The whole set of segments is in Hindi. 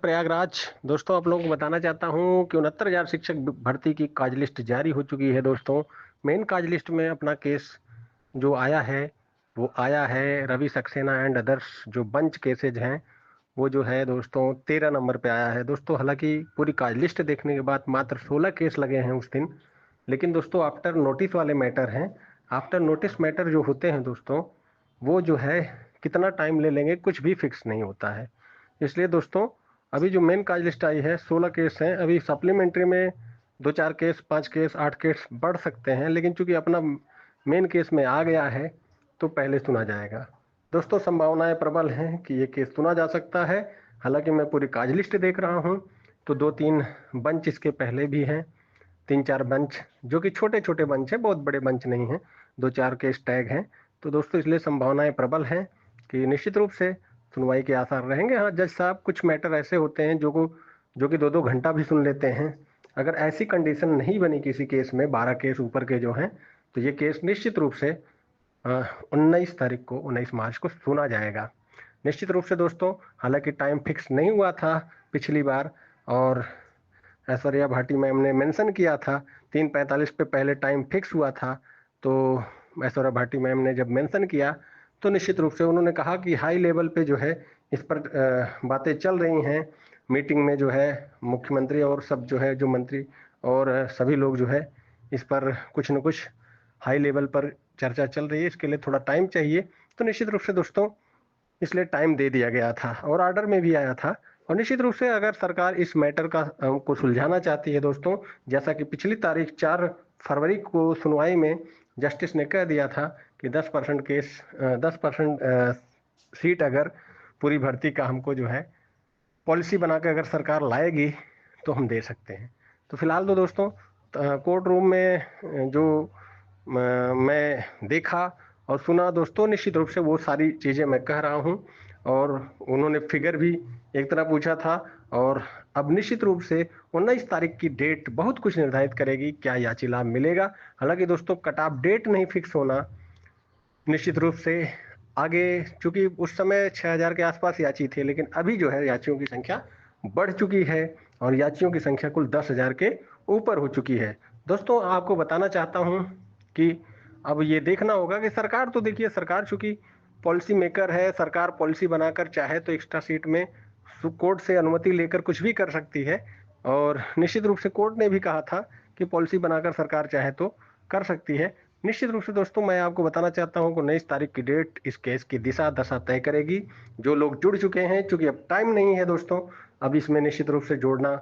प्रयागराज। दोस्तों आप लोगों को बताना चाहता हूं कि 69,000 शिक्षक भर्ती की काज लिस्ट जारी हो चुकी है। दोस्तों मेन काज लिस्ट में अपना केस जो आया है वो आया है रवि सक्सेना एंड अदर्स जो बंच केसेज हैं। वो जो है दोस्तों 13 नंबर पे आया है। दोस्तों हालांकि पूरी काज लिस्ट देखने के बाद मात्र 16 केस लगे हैं उस दिन, लेकिन दोस्तों आफ्टर नोटिस वाले मैटर हैं। आफ्टर नोटिस मैटर जो होते हैं दोस्तों, वो जो है कितना टाइम ले लेंगे कुछ भी फिक्स नहीं होता है। इसलिए दोस्तों अभी जो मेन काज लिस्ट आई है 16 केस हैं। अभी सप्लीमेंट्री में दो चार केस, 5 केस, 8 केस बढ़ सकते हैं, लेकिन चूंकि अपना मेन केस में आ गया है तो पहले सुना जाएगा। दोस्तों संभावनाएं प्रबल हैं कि ये केस सुना जा सकता है। हालांकि मैं पूरी काज लिस्ट देख रहा हूं तो दो तीन बंच इसके पहले भी हैं, तीन चार बंच जो कि छोटे छोटे बंच हैं, बहुत बड़े बंच नहीं हैं। दो चार केस टैग हैं। तो दोस्तों इसलिए संभावनाएं प्रबल हैं कि निश्चित रूप से सुनवाई के आसार रहेंगे। हाँ, जज साहब कुछ मैटर ऐसे होते हैं जो कि दो दो घंटा भी सुन लेते हैं। अगर ऐसी कंडीशन नहीं बनी किसी केस में, 12 केस ऊपर के जो हैं, तो ये केस निश्चित रूप से 19 तारीख को, 19 मार्च को सुना जाएगा निश्चित रूप से। दोस्तों हालांकि टाइम फिक्स नहीं हुआ था पिछली बार, और ऐश्वर्या भाटी मैम ने मेंशन किया था 3:45 पे पहले टाइम फिक्स हुआ था। तो ऐश्वर्या भाटी मैम ने जब मेंशन किया तो निश्चित रूप से उन्होंने कहा कि हाई लेवल पे जो है इस पर बातें चल रही हैं। मीटिंग में जो है मुख्यमंत्री और सब जो है जो मंत्री और सभी लोग जो है इस पर कुछ न कुछ हाई लेवल पर चर्चा चल रही है, इसके लिए थोड़ा टाइम चाहिए। तो निश्चित रूप से दोस्तों इसलिए टाइम दे दिया गया था और ऑर्डर में भी आया था। और निश्चित रूप से अगर सरकार इस मैटर का को सुलझाना चाहती है दोस्तों, जैसा कि पिछली तारीख 4 फरवरी को सुनवाई में जस्टिस ने कह दिया था कि 10% केस, 10% सीट अगर पूरी भर्ती का हमको जो है पॉलिसी बनाकर अगर सरकार लाएगी तो हम दे सकते हैं। तो फिलहाल तो दोस्तों कोर्ट रूम में जो मैं देखा और सुना दोस्तों, निश्चित रूप से वो सारी चीज़ें मैं कह रहा हूँ। और उन्होंने फिगर भी एक तरह पूछा था। और अब निश्चित रूप से 19 तारीख की डेट बहुत कुछ निर्धारित करेगी, क्या याची लाभ मिलेगा। हालांकि दोस्तों कट ऑफ डेट नहीं फिक्स होना निश्चित रूप से आगे, चूंकि उस समय 6,000 के आसपास याची थे, लेकिन अभी जो है याचियों की संख्या बढ़ चुकी है और याचियों की संख्या कुल 10,000 के ऊपर हो चुकी है। दोस्तों आपको बताना चाहता हूं कि अब ये देखना होगा कि सरकार, तो देखिए सरकार चूंकि पॉलिसी मेकर है, सरकार पॉलिसी बनाकर चाहे तो एक्स्ट्रा सीट में कोर्ट से अनुमति लेकर कुछ भी कर सकती है। और निश्चित रूप से कोर्ट ने भी कहा था कि पॉलिसी बनाकर सरकार चाहे तो कर सकती है। निश्चित रूप से दोस्तों मैं आपको बताना चाहता हूं कि 19 तारीख की डेट इस केस की दिशा दशा तय करेगी। जो लोग जुड़ चुके हैं, चूंकि अब टाइम नहीं है दोस्तों, अब इसमें निश्चित रूप से जोड़ना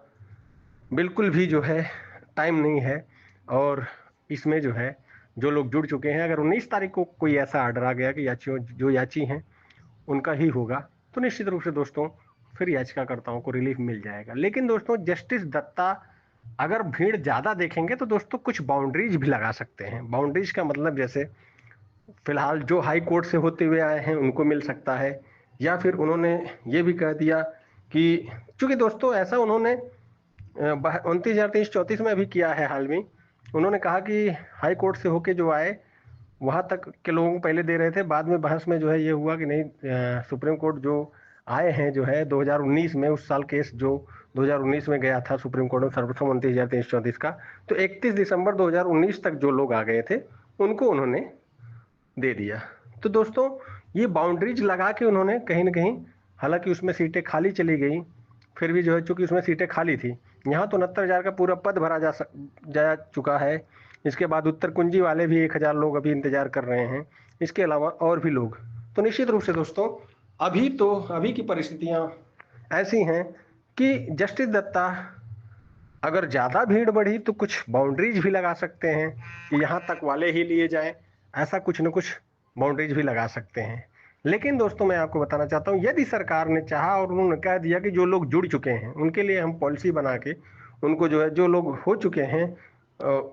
बिल्कुल भी जो है टाइम नहीं है। और इसमें जो है जो लोग जुड़ चुके हैं, अगर 19 तारीख को कोई ऐसा ऑर्डर आ गया कि याचियों जो याची हैं उनका ही होगा, तो निश्चित रूप से दोस्तों फिर याचिकाकर्ताओं को रिलीफ मिल जाएगा। लेकिन दोस्तों जस्टिस दत्ता अगर भीड़ ज्यादा देखेंगे तो दोस्तों कुछ बाउंड्रीज भी लगा सकते हैं। बाउंड्रीज का मतलब जैसे फिलहाल जो हाई कोर्ट से होते हुए आए हैं उनको मिल सकता है, या फिर उन्होंने ये भी कह दिया कि चूंकि दोस्तों ऐसा उन्होंने 29,334 में भी किया है हाल में। उन्होंने कहा कि हाई कोर्ट से होके जो आए वहां तक के लोगों को पहले दे रहे थे, बाद में बहस में जो है ये हुआ कि नहीं, सुप्रीम कोर्ट जो आए हैं जो है 2019 में, उस साल केस जो 2019 में गया था सुप्रीम कोर्ट में सर्वप्रथम 29,334 का, तो 31 दिसंबर 2019 तक जो लोग आ गए थे उनको उन्होंने दे दिया। तो दोस्तों ये बाउंड्रीज लगा के उन्होंने कहीं ना कहीं, हालांकि उसमें सीटें खाली चली गई, फिर भी जो है चूंकि उसमें सीटें खाली थी, यहाँ तो 69,000 का पूरा पद भरा जा चुका है। इसके बाद उत्तर कुंजी वाले भी 1,000 लोग अभी इंतजार कर रहे हैं, इसके अलावा और भी लोग। तो निश्चित रूप से दोस्तों अभी की परिस्थितियां ऐसी हैं कि जस्टिस दत्ता अगर ज्यादा भीड़ बढ़ी तो कुछ बाउंड्रीज भी लगा सकते हैं कि यहाँ तक वाले ही लिए जाएं, ऐसा कुछ न कुछ बाउंड्रीज भी लगा सकते हैं। लेकिन दोस्तों मैं आपको बताना चाहता हूँ, यदि सरकार ने चाहा और उन्होंने कह दिया कि जो लोग जुड़ चुके हैं उनके लिए हम पॉलिसी बना के उनको जो है, जो लोग हो चुके हैं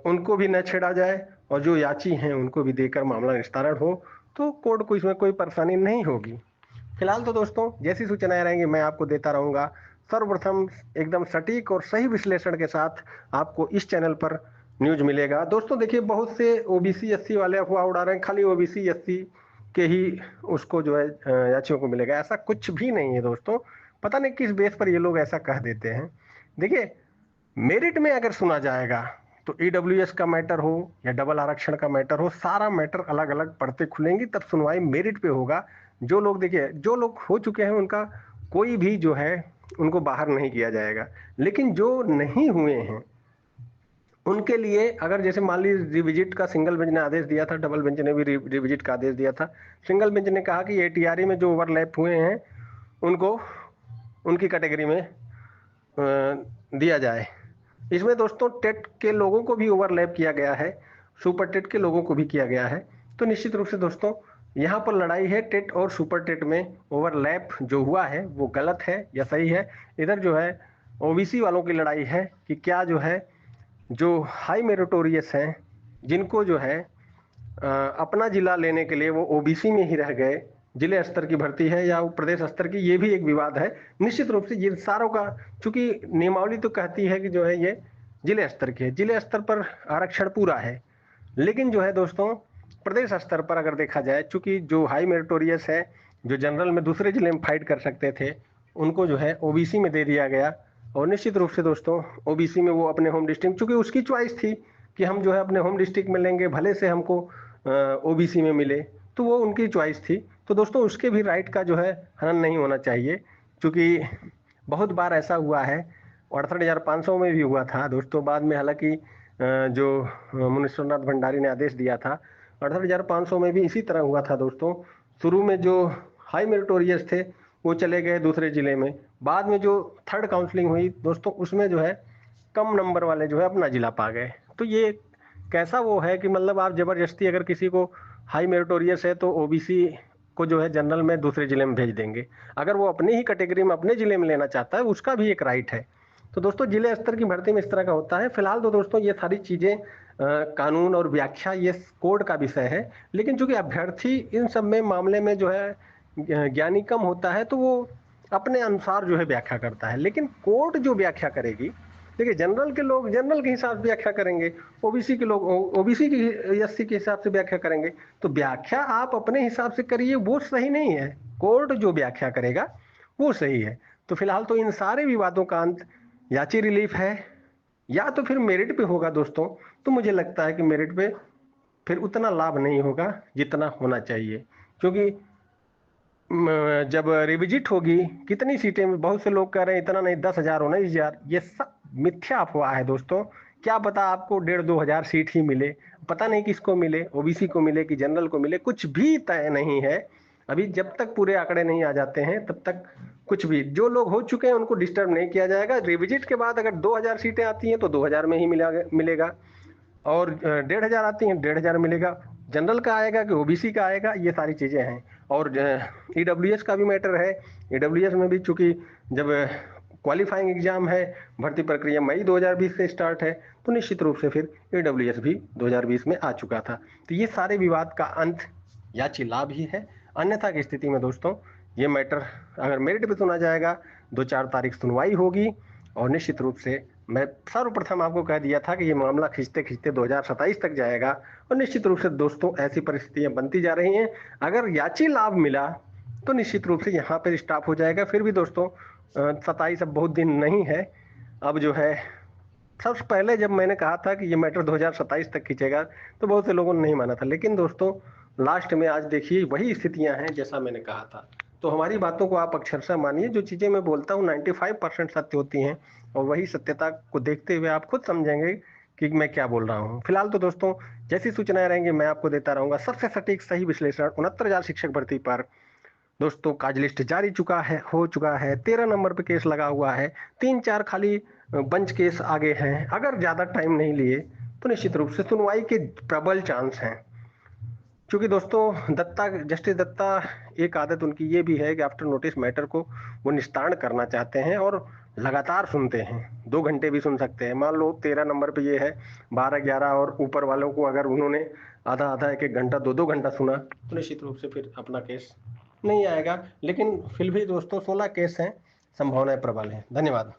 उनको भी न छेड़ा जाए और जो याची हैं उनको भी देकर मामला निस्तारण हो, तो कोर्ट को इसमें कोई परेशानी नहीं होगी। फिलहाल तो दोस्तों जैसी सूचनाएं रहेंगी मैं आपको देता रहूंगा। सर्वप्रथम एकदम सटीक और सही विश्लेषण के साथ आपको इस चैनल पर न्यूज मिलेगा। दोस्तों देखिए बहुत से ओबीसी एससी वाले अफवाह उड़ा रहे हैं, खाली ओबीसी एससी के ही उसको जो है याचियों को मिलेगा, ऐसा कुछ भी नहीं है दोस्तों। पता नहीं किस बेस पर ये लोग ऐसा कह देते हैं। देखिए, मेरिट में अगर सुना जाएगा तो ईडब्ल्यूएस का मैटर हो या डबल आरक्षण का मैटर हो, सारा मैटर अलग अलग पढ़ते खुलेंगी, तब सुनवाई मेरिट पे होगा। जो लोग, देखिए, जो लोग हो चुके हैं उनका कोई भी जो है उनको बाहर नहीं किया जाएगा, लेकिन जो नहीं हुए हैं उनके लिए, अगर जैसे मान लीजिए रिविजिट का सिंगल बेंच ने आदेश दिया था, डबल बेंच ने भी रिविजिट का आदेश दिया था। सिंगल बेंच ने कहा कि एटीआरई में जो ओवरलैप हुए हैं उनको उनकी कैटेगरी में दिया जाए। इसमें दोस्तों टेट के लोगों को भी ओवरलैप किया गया है, सुपर टेट के लोगों को भी किया गया है। तो निश्चित रूप से दोस्तों यहाँ पर लड़ाई है टेट और सुपर टेट में ओवरलैप जो हुआ है वो गलत है या सही है। इधर जो है ओबीसी वालों की लड़ाई है कि क्या जो है जो हाई मेरिटोरियस हैं, जिनको जो है अपना जिला लेने के लिए वो ओबीसी में ही रह गए, जिले स्तर की भर्ती है या प्रदेश स्तर की, ये भी एक विवाद है। निश्चित रूप से ये सारों का, चूंकि नियमावली तो कहती है कि जो है ये जिले स्तर की है, जिले स्तर पर आरक्षण पूरा है, लेकिन जो है दोस्तों प्रदेश स्तर पर अगर देखा जाए, चूंकि जो हाई मेरिटोरियस है, जो जनरल में दूसरे जिले में फाइट कर सकते थे, उनको जो है ओबीसी में दे दिया गया। और निश्चित रूप से दोस्तों ओबीसी में वो अपने होम डिस्ट्रिक्ट, चूंकि उसकी चॉइस थी कि हम जो है अपने होम डिस्ट्रिक्ट में लेंगे, भले से हमको ओबीसी में मिले, तो वो उनकी चॉइस थी। तो दोस्तों उसके भी राइट का जो है हनन नहीं होना चाहिए, क्योंकि बहुत बार ऐसा हुआ है, 68,500 में भी हुआ था दोस्तों। बाद में हालांकि जो मुनीश्वरनाथ भंडारी ने आदेश दिया था, 68,500 में भी इसी तरह हुआ था दोस्तों। शुरू में जो हाई मेरिटोरियस थे वो चले गए दूसरे जिले में, बाद में जो थर्ड काउंसलिंग हुई दोस्तों उसमें जो है कम नंबर वाले जो है अपना जिला पा गए। तो ये कैसा वो है कि मतलब आप जबरदस्ती अगर किसी को हाई मेरिटोरियस है तो ओबीसी को जो है जनरल में दूसरे जिले में भेज देंगे, अगर वो अपनी ही कैटेगरी में अपने जिले में लेना चाहता है उसका भी एक राइट है। तो दोस्तों जिले स्तर की भर्ती में इस तरह का होता है। फिलहाल तो दोस्तों ये सारी चीजें कानून और व्याख्या ये कोड का विषय है, लेकिन चूंकि अभ्यर्थी इन सब में मामले में जो है ज्ञानी कम होता है तो वो अपने अनुसार जो है व्याख्या करता है, लेकिन कोर्ट जो व्याख्या करेगी, देखिए जनरल के लोग जनरल के हिसाब से व्याख्या करेंगे, ओबीसी के लोग ओबीसी की एससी के हिसाब से व्याख्या करेंगे। तो व्याख्या आप अपने हिसाब से करिए, वो सही नहीं है, कोर्ट जो व्याख्या करेगा वो सही है। तो फिलहाल तो इन सारे विवादों का अंत याची रिलीफ है या तो फिर मेरिट पे होगा दोस्तों। तो मुझे लगता है कि मेरिट पे फिर उतना लाभ नहीं होगा जितना होना चाहिए, क्योंकि जब रिविजिट होगी कितनी सीटें में, बहुत से लोग कह रहे हैं इतना नहीं 10,000 19,000, ये सब मिथ्या अफवाह है दोस्तों। क्या पता आपको 1,500-2,000 सीट ही मिले, पता नहीं किसको मिले, ओबीसी को मिले कि जनरल को मिले, कुछ भी तय नहीं है अभी। जब तक पूरे आंकड़े नहीं आ जाते हैं तब तक कुछ भी, जो लोग हो चुके हैं उनको डिस्टर्ब नहीं किया जाएगा। रिविजिट के बाद अगर 2,000 सीटें आती हैं तो 2,000 में ही मिलेगा, और 1,500 आती हैं 1,500 मिलेगा। जनरल का आएगा कि ओबीसी का आएगा, ये सारी चीजें हैं। और ईडब्ल्यूएस का भी मैटर है। ईडब्ल्यूएस में भी चूंकि जब क्वालिफाइंग एग्जाम है, भर्ती प्रक्रिया मई 2020 से स्टार्ट है, तो निश्चित रूप से फिर ईडब्ल्यूएस भी 2020 में आ चुका था। तो ये सारे विवाद का अंत याची लाभ ही है। अन्यथा की स्थिति में दोस्तों ये मैटर अगर मेरिट पे सुना जाएगा, 2-4 तारीख सुनवाई होगी, और निश्चित रूप से मैं सर्वप्रथम आपको कह दिया था कि ये मामला खींचते खींचते 2027 तक जाएगा। और निश्चित रूप से दोस्तों ऐसी परिस्थितियां बनती जा रही हैं। अगर याची लाभ मिला तो निश्चित रूप से यहाँ पर स्टॉप हो जाएगा। फिर भी दोस्तों 27 अब बहुत दिन नहीं है। अब जो है सबसे पहले जब मैंने कहा था कि ये मैटर 2027 तक खींचेगा तो बहुत से लोगों ने नहीं माना था, लेकिन दोस्तों लास्ट में आज देखिए वही स्थितियां हैं जैसा मैंने कहा था। तो हमारी बातों को आप अक्षरशः मानिए, जो चीजें मैं बोलता हूँ 95% सत्य होती हैं, और वही सत्यता को देखते हुए आप खुद समझेंगे कि मैं क्या बोल रहा हूँ। फिलहाल तो दोस्तों जैसी सूचनाएं रहेंगी मैं आपको देता रहूंगा, सबसे सटीक सही विश्लेषण 69,000 शिक्षक भर्ती पर दोस्तों काज लिस्ट जारी हो चुका है। 13 नंबर पे केस लगा हुआ है, 3-4 खाली बंच केस आगे हैं। अगर ज्यादा टाइम नहीं लिए तो निश्चित रूप से सुनवाई के प्रबल चांस हैं। क्योंकि दोस्तों जस्टिस दत्ता एक आदत उनकी ये भी है कि आफ्टर नोटिस मैटर को वो निस्तारण करना चाहते हैं और लगातार सुनते हैं, 2 घंटे भी सुन सकते हैं। मान लो 13 नंबर पे ये है, 12-11 और ऊपर वालों को अगर उन्होंने आधा आधा 1-1 घंटा 2-2 घंटा सुना तो निश्चित रूप से फिर अपना केस नहीं आएगा। लेकिन फिर भी दोस्तों 16 केस हैं, संभावनाएं प्रबल हैं। धन्यवाद।